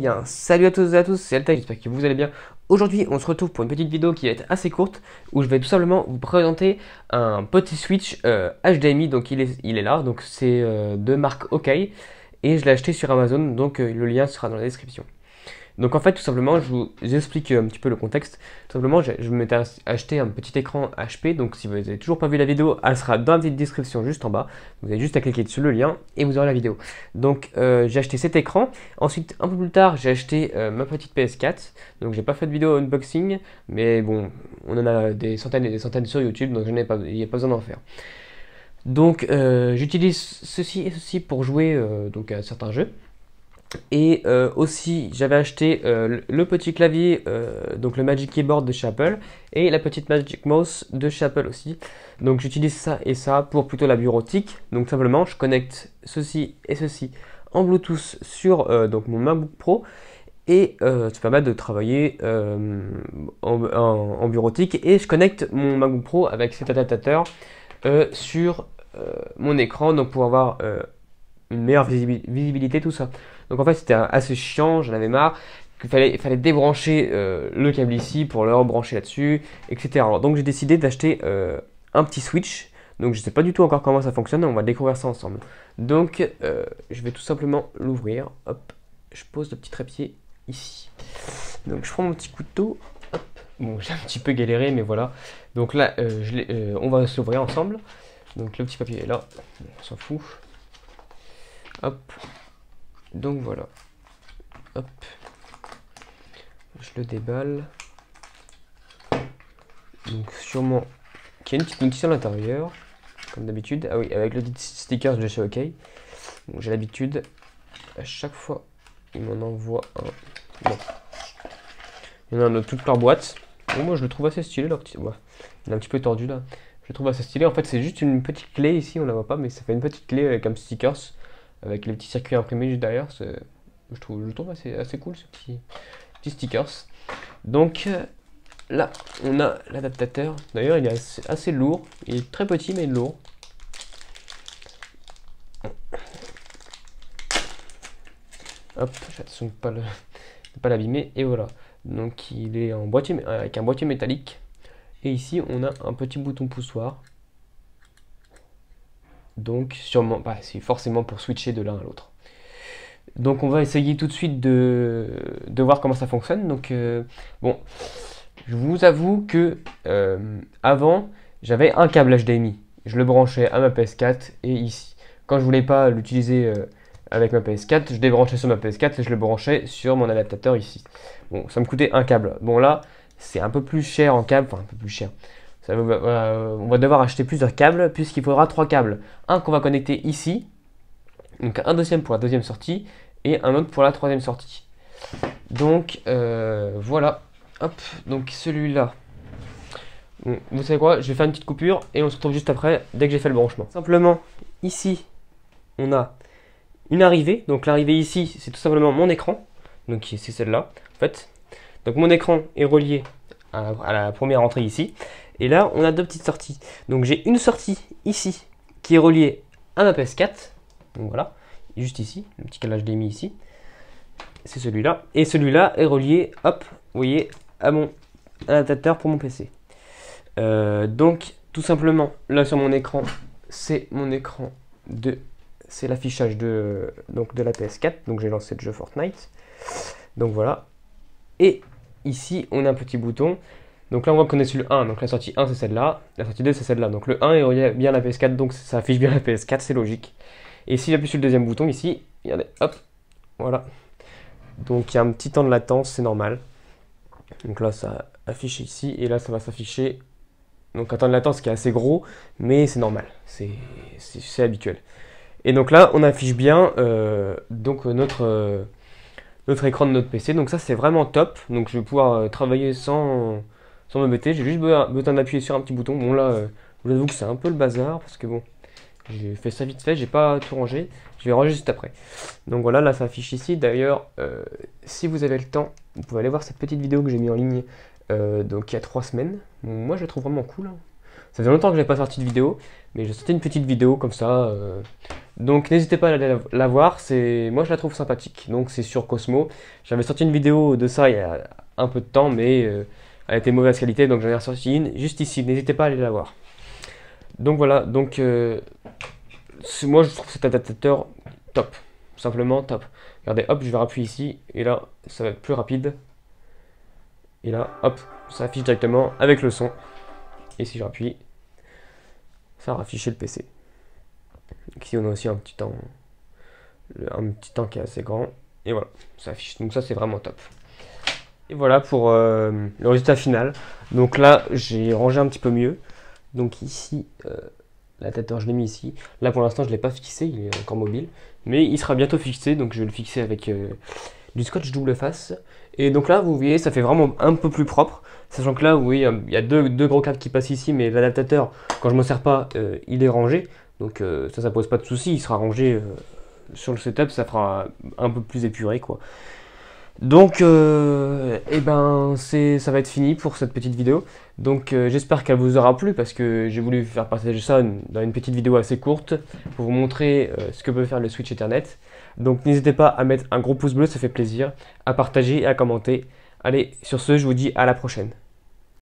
bien, salut à tous et à tous, c'est Altaï, j'espère que vous allez bien. Aujourd'hui, on se retrouve pour une petite vidéo qui va être assez courte, où je vais tout simplement vous présenter un petit switch HDMI, donc il est là, donc c'est de marque OK, et je l'ai acheté sur Amazon, donc le lien sera dans la description. Donc en fait, tout simplement, je vous explique un petit peu le contexte. Tout simplement, je m'étais acheté un petit écran HP. Donc si vous n'avez toujours pas vu la vidéo, elle sera dans la petite description juste en bas. Vous avez juste à cliquer sur le lien et vous aurez la vidéo. Donc j'ai acheté cet écran. Ensuite, un peu plus tard, j'ai acheté ma petite PS4. Donc j'ai pas fait de vidéo unboxing. Mais bon, on en a des centaines et des centaines sur YouTube. Donc il n'y a pas besoin d'en faire. Donc j'utilise ceci et ceci pour jouer donc à certains jeux. Et aussi, j'avais acheté le petit clavier, donc le Magic Keyboard de chez Apple, et la petite Magic Mouse de chez Apple aussi. Donc j'utilise ça et ça pour plutôt la bureautique. Donc simplement, je connecte ceci et ceci en Bluetooth sur donc mon MacBook Pro. Et ça permet de travailler en bureautique. Et je connecte mon MacBook Pro avec cet adaptateur sur mon écran, donc pour avoir une meilleure visibilité, tout ça. Donc en fait c'était assez chiant, j'en avais marre, il fallait débrancher le câble ici pour le rebrancher là-dessus, etc. Alors, donc j'ai décidé d'acheter un petit switch, donc je ne sais pas du tout encore comment ça fonctionne, on va découvrir ça ensemble. Donc je vais tout simplement l'ouvrir, hop, je pose le petit trépied ici. Donc je prends mon petit couteau, hop, bon j'ai un petit peu galéré mais voilà. Donc là on va s'ouvrir ensemble, donc le petit papier est là, on s'en fout. Hop, donc voilà, hop, je le déballe, donc sûrement qu'il y a une petite notice à l'intérieur, comme d'habitude, ah oui, avec le sticker de chez OK, bon, j'ai l'habitude, à chaque fois, il m'en envoie un, bon, il y en a un autre toute leur boîte, bon, moi je le trouve assez stylé, leur petit, ouais, il est un petit peu tordu là, je le trouve assez stylé, en fait c'est juste une petite clé ici, on la voit pas, mais ça fait une petite clé avec un stickers, avec les petits circuits imprimés juste derrière, je trouve assez cool ce petit stickers. Donc là, on a l'adaptateur. D'ailleurs, il est assez lourd. Il est très petit, mais lourd. Hop, attention de ne pas l'abîmer. Et voilà. Donc il est en boîtier, avec un boîtier métallique. Et ici, on a un petit bouton poussoir. Donc sûrement, bah, c'est forcément pour switcher de l'un à l'autre. Donc on va essayer tout de suite de voir comment ça fonctionne. Donc bon, je vous avoue que avant j'avais un câble HDMI. Je le branchais à ma PS4 et ici. Quand je voulais pas l'utiliser avec ma PS4, je débranchais sur ma PS4 et je le branchais sur mon adaptateur ici. Bon, ça me coûtait un câble. Bon là, c'est un peu plus cher en câble, enfin un peu plus cher. On va devoir acheter plusieurs câbles puisqu'il faudra 3 câbles. Un qu'on va connecter ici, donc un deuxième pour la deuxième sortie et un autre pour la troisième sortie. Donc voilà, hop, donc celui-là. Bon, vous savez quoi, je vais faire une petite coupure et on se retrouve juste après dès que j'ai fait le branchement. Simplement, ici, on a une arrivée. Donc l'arrivée ici, c'est tout simplement mon écran. Donc c'est celle-là, en fait. Donc mon écran est relié à la première entrée ici. Et là, on a deux petites sorties. Donc j'ai une sortie ici qui est reliée à ma PS4. Donc voilà, juste ici, le petit câble HDMI ici. C'est celui-là. Et celui-là est relié, hop, vous voyez, à mon adaptateur pour mon PC. Donc tout simplement, là sur mon écran, c'est mon écran c'est l'affichage de la PS4. Donc j'ai lancé le jeu Fortnite. Donc voilà. Et ici, on a un petit bouton. Donc là, on voit qu'on est sur le 1. Donc la sortie 1, c'est celle-là. La sortie 2, c'est celle-là. Donc le 1 est relié bien à la PS4. Donc ça affiche bien la PS4. C'est logique. Et si j'appuie sur le deuxième bouton ici, regardez, hop, voilà. Donc il y a un petit temps de latence, c'est normal. Donc là, ça affiche ici. Et là, ça va s'afficher. Donc un temps de latence qui est assez gros. Mais c'est normal. C'est habituel. Et donc là, on affiche bien donc notre écran de notre PC. Donc ça, c'est vraiment top. Donc je vais pouvoir travailler sans m'embêter. J'ai juste besoin d'appuyer sur un petit bouton. Bon là, je vous avoue que c'est un peu le bazar. Parce que bon, j'ai fait ça vite fait. J'ai pas tout rangé. Je vais ranger juste après. Donc voilà, là ça affiche ici. D'ailleurs, si vous avez le temps, vous pouvez aller voir cette petite vidéo que j'ai mis en ligne donc il y a 3 semaines. Bon, moi je la trouve vraiment cool. Hein. Ça fait longtemps que je n'ai pas sorti de vidéo, mais j'ai sorti une petite vidéo comme ça. Donc n'hésitez pas à aller la voir, moi je la trouve sympathique. Donc c'est sur Cosmo. J'avais sorti une vidéo de ça il y a un peu de temps, mais elle était mauvaise qualité, donc j'en ai ressorti une juste ici. N'hésitez pas à aller la voir. Donc voilà, donc moi je trouve cet adaptateur top, simplement top. Regardez, hop, je vais appuyer ici, et là ça va être plus rapide. Et là, hop, ça affiche directement avec le son. Et si j'appuie, ça va afficher le PC. Ici on a aussi un petit temps qui est assez grand. Et voilà, ça affiche. Donc ça c'est vraiment top. Et voilà pour le résultat final. Donc là j'ai rangé un petit peu mieux. Donc ici, l'adaptateur je l'ai mis ici. Là pour l'instant je ne l'ai pas fixé, il est encore mobile. Mais il sera bientôt fixé, donc je vais le fixer avec du scotch double face. Et donc là vous voyez ça fait vraiment un peu plus propre. Sachant que là vous voyez il y a deux gros câbles qui passent ici, mais l'adaptateur quand je ne m'en sers pas il est rangé. Donc ça pose pas de souci, il sera rangé sur le setup, ça fera un peu plus épuré quoi. Donc et ben ça va être fini pour cette petite vidéo. Donc j'espère qu'elle vous aura plu parce que j'ai voulu faire partager ça dans une petite vidéo assez courte pour vous montrer ce que peut faire le switch Ethernet. Donc n'hésitez pas à mettre un gros pouce bleu, ça fait plaisir, à partager et à commenter. Allez, sur ce, je vous dis à la prochaine.